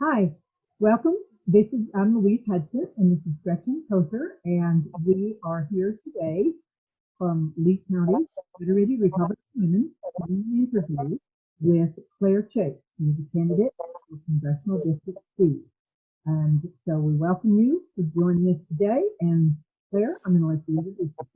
Hi, welcome. I'm Louise Hudson, and this is Gretchen Tozer, and we are here today from Lee County Federated Republican Women doing an interview with Claire Chase, who is a candidate for Congressional District 2. And so we welcome you for joining us today. And Claire, I'm going to let you introduce yourself.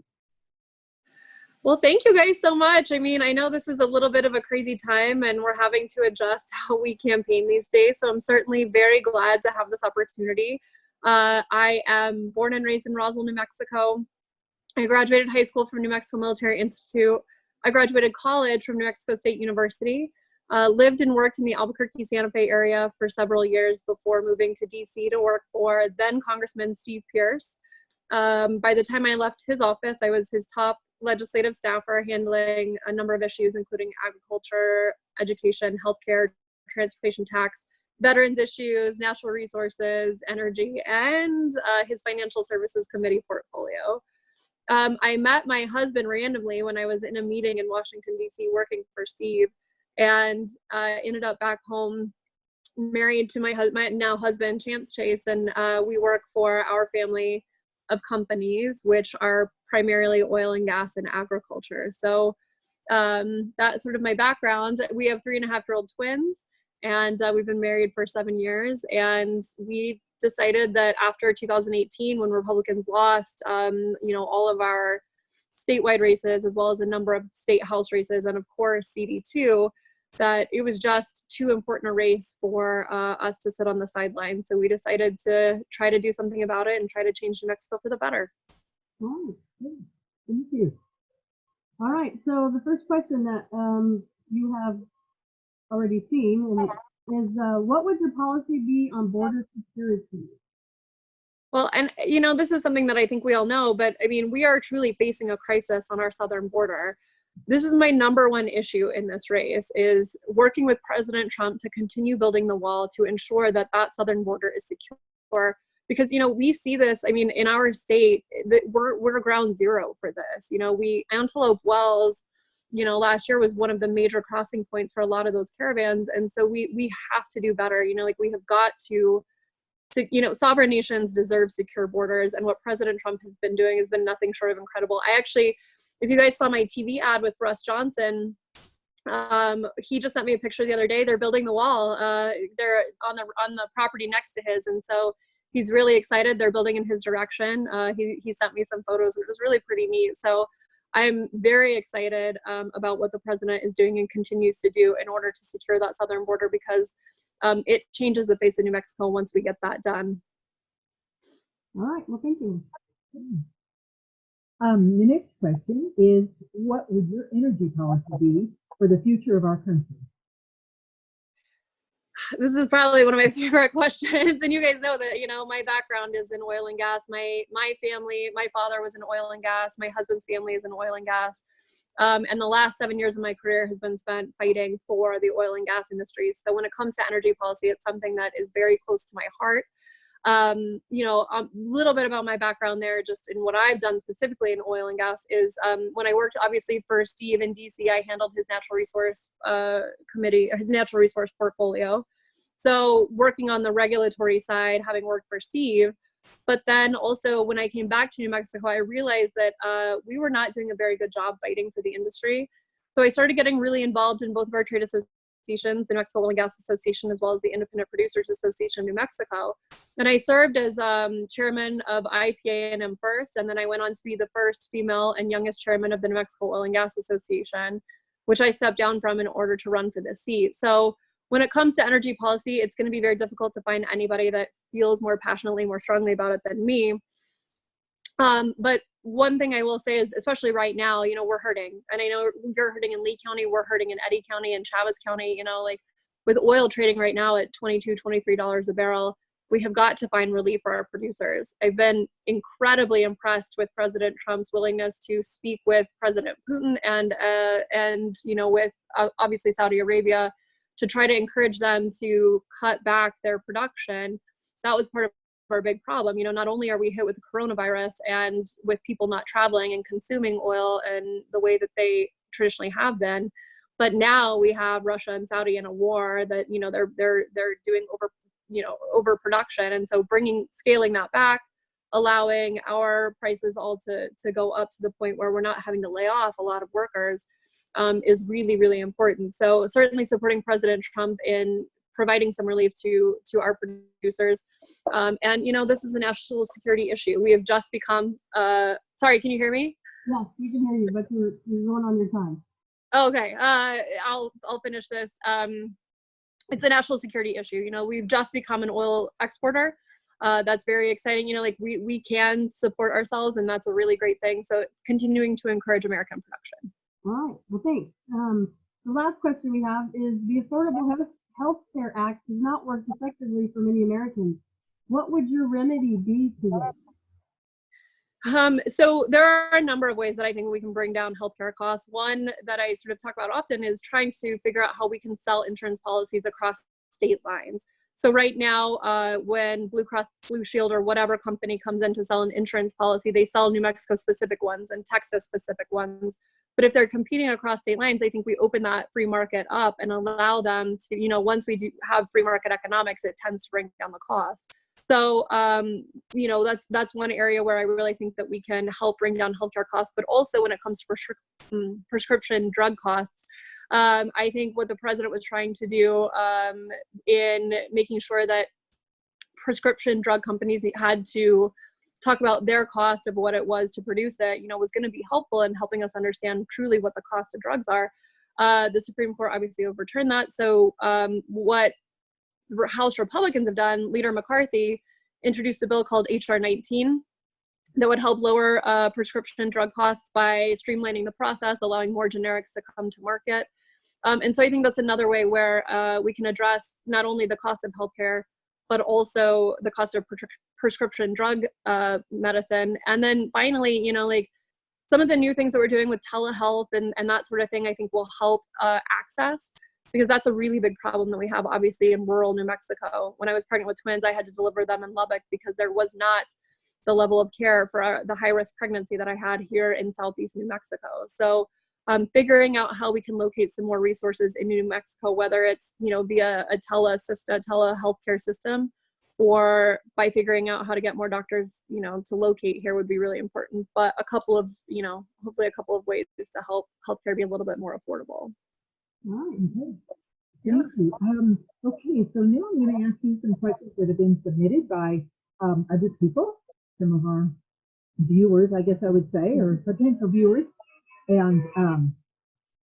Well, thank you guys so much. I mean, I know this is a little bit of a crazy time and we're having to adjust how we campaign these days. So I'm certainly very glad to have this opportunity. I am born and raised in Roswell, New Mexico. I graduated high school from New Mexico Military Institute. I graduated college from New Mexico State University. Lived and worked in the Albuquerque, Santa Fe area for several years before moving to DC to work for then Congressman Steve Pierce. By the time I left his office, I was his top legislative staffer, handling a number of issues, including agriculture, education, healthcare, transportation tax, veterans issues, natural resources, energy, and his financial services committee portfolio. I met my husband randomly when I was in a meeting in Washington, D.C. working for Steve, and ended up back home married to my now husband, Chance Chase, and we work for our family of companies, which are primarily oil and gas and agriculture. So that's sort of my background. We have 3.5-year-old twins, and we've been married for 7 years. And we decided that after 2018, when Republicans lost, all of our statewide races, as well as a number of state house races, and of course CD2, that it was just too important a race for us to sit on the sidelines. So we decided to try to do something about it and try to change New Mexico for the better. Oh, good. Thank you. All right, so the first question that you have already seen is what would your policy be on border security? Well, and this is something that I think we all know, but I mean, we are truly facing a crisis on our southern border. This is my number one issue in this race, is working with President Trump to continue building the wall to ensure that that southern border is secure. Because, we see this, I mean, in our state, that we're ground zero for this. Antelope Wells, last year was one of the major crossing points for a lot of those caravans. And so we have to do better. We have got to sovereign nations deserve secure borders, and what President Trump has been doing has been nothing short of incredible. I actually, if you guys saw my TV ad with Russ Johnson, he just sent me a picture the other day. They're building the wall. They're on the property next to his, and so he's really excited. They're building in his direction. He sent me some photos, and it was really pretty neat. So I'm very excited about what the president is doing and continues to do in order to secure that southern border, because it changes the face of New Mexico once we get that done. All right, well, thank you. The next question is, what would your energy policy be for the future of our country? This is probably one of my favorite questions, and you guys know that my background is in oil and gas. My family, my father was in oil and gas. My husband's family is in oil and gas, and the last 7 years of my career has been spent fighting for the oil and gas industry. So when it comes to energy policy, it's something that is very close to my heart. A little bit about my background there, just in what I've done specifically in oil and gas, is when I worked obviously for Steve in DC, I handled his natural resource committee, his natural resource portfolio. So working on the regulatory side, having worked for Steve, but then also when I came back to New Mexico, I realized that we were not doing a very good job fighting for the industry. So I started getting really involved in both of our trade associations, the New Mexico Oil and Gas Association, as well as the Independent Producers Association of New Mexico. And I served as chairman of IPA&M first, and then I went on to be the first female and youngest chairman of the New Mexico Oil and Gas Association, which I stepped down from in order to run for this seat. So when it comes to energy policy, it's going to be very difficult to find anybody that feels more passionately, more strongly about it than me. But one thing I will say is, especially right now, we're hurting. And I know you're hurting in Lee County, we're hurting in Eddy County and Chavez County, like with oil trading right now at $22, $23 a barrel, we have got to find relief for our producers. I've been incredibly impressed with President Trump's willingness to speak with President Putin and with obviously Saudi Arabia, to try to encourage them to cut back their production. That was part of our big problem. Not only are we hit with the coronavirus and with people not traveling and consuming oil in the way that they traditionally have been, but now we have Russia and Saudi in a war that they're doing over overproduction. And so scaling that back, allowing our prices all to go up to the point where we're not having to lay off a lot of workers is really, really important. So certainly supporting President Trump in providing some relief to our producers. And this is a national security issue. We have just become, sorry, can you hear me? Yes, we can hear you, but you're going on your time. Okay, I'll finish this. It's a national security issue. We've just become an oil exporter. That's very exciting. We can support ourselves, and that's a really great thing. So continuing to encourage American production. All right. Well, thanks. The last question we have is the Affordable Health Care Act has not worked effectively for many Americans. What would your remedy be to this? So there are a number of ways that I think we can bring down healthcare costs. One that I sort of talk about often is trying to figure out how we can sell insurance policies across state lines. So right now, when Blue Cross Blue Shield or whatever company comes in to sell an insurance policy, they sell New Mexico specific ones and Texas specific ones. But if they're competing across state lines, I think we open that free market up and allow them to, once we do have free market economics, it tends to bring down the cost. So, that's one area where I really think that we can help bring down healthcare costs, but also when it comes to prescription drug costs. I think what the president was trying to do in making sure that prescription drug companies had to talk about their cost of what it was to produce it, was going to be helpful in helping us understand truly what the cost of drugs are. The Supreme Court obviously overturned that. So what House Republicans have done, Leader McCarthy introduced a bill called H.R. 19 that would help lower prescription drug costs by streamlining the process, allowing more generics to come to market. And so I think that's another way where we can address not only the cost of healthcare, but also the cost of prescription drug medicine. And then finally, some of the new things that we're doing with telehealth and that sort of thing, I think will help access, because that's a really big problem that we have, obviously, in rural New Mexico. When I was pregnant with twins, I had to deliver them in Lubbock because there was not the level of care for the high-risk pregnancy that I had here in Southeast New Mexico. So figuring out how we can locate some more resources in New Mexico, whether it's, via a telehealthcare system, or by figuring out how to get more doctors, to locate here would be really important. But a couple of, hopefully a couple of ways to help healthcare be a little bit more affordable. All right. Okay. Thank you. Okay, so now I'm going to ask you some questions that have been submitted by other people, some of our viewers, I guess I would say, or potential viewers. And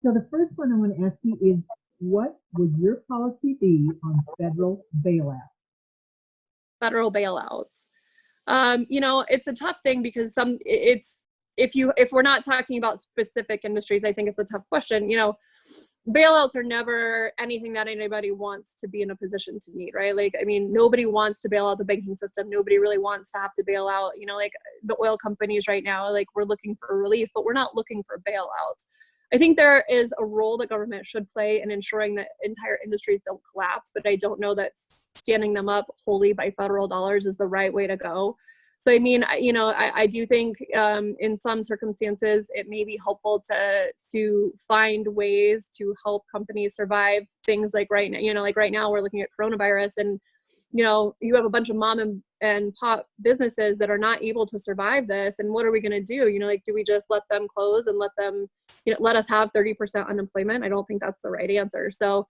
so the first one I want to ask you is, what would your policy be on federal bailouts? Federal bailouts. It's a tough thing because if we're not talking about specific industries, I think it's a tough question. Bailouts are never anything that anybody wants to be in a position to meet, right? Nobody wants to bail out the banking system. Nobody really wants to have to bail out, the oil companies right now. We're looking for relief, but we're not looking for bailouts. I think there is a role that government should play in ensuring that entire industries don't collapse, but I don't know that standing them up wholly by federal dollars is the right way to go. So, I do think in some circumstances, it may be helpful to find ways to help companies survive things like right now, right now we're looking at coronavirus, and, you have a bunch of mom and pop businesses that are not able to survive this. And what are we going to do? Do we just let them close and let them, let us have 30% unemployment? I don't think that's the right answer. So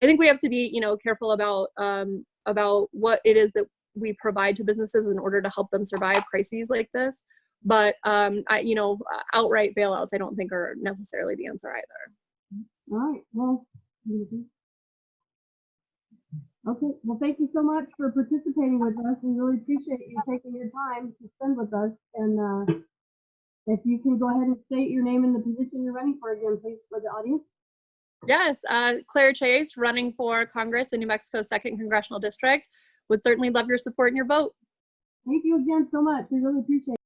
I think we have to be, careful about what it is that we provide to businesses in order to help them survive crises like this. But, outright bailouts, I don't think are necessarily the answer either. All right. Well, okay. Well, thank you so much for participating with us. We really appreciate you taking your time to spend with us. And if you can go ahead and state your name and the position you're running for again, please, for the audience. Yes, Clarie Chase, running for Congress in New Mexico's 2nd Congressional District. Would certainly love your support and your vote. Thank you again so much. We really appreciate it.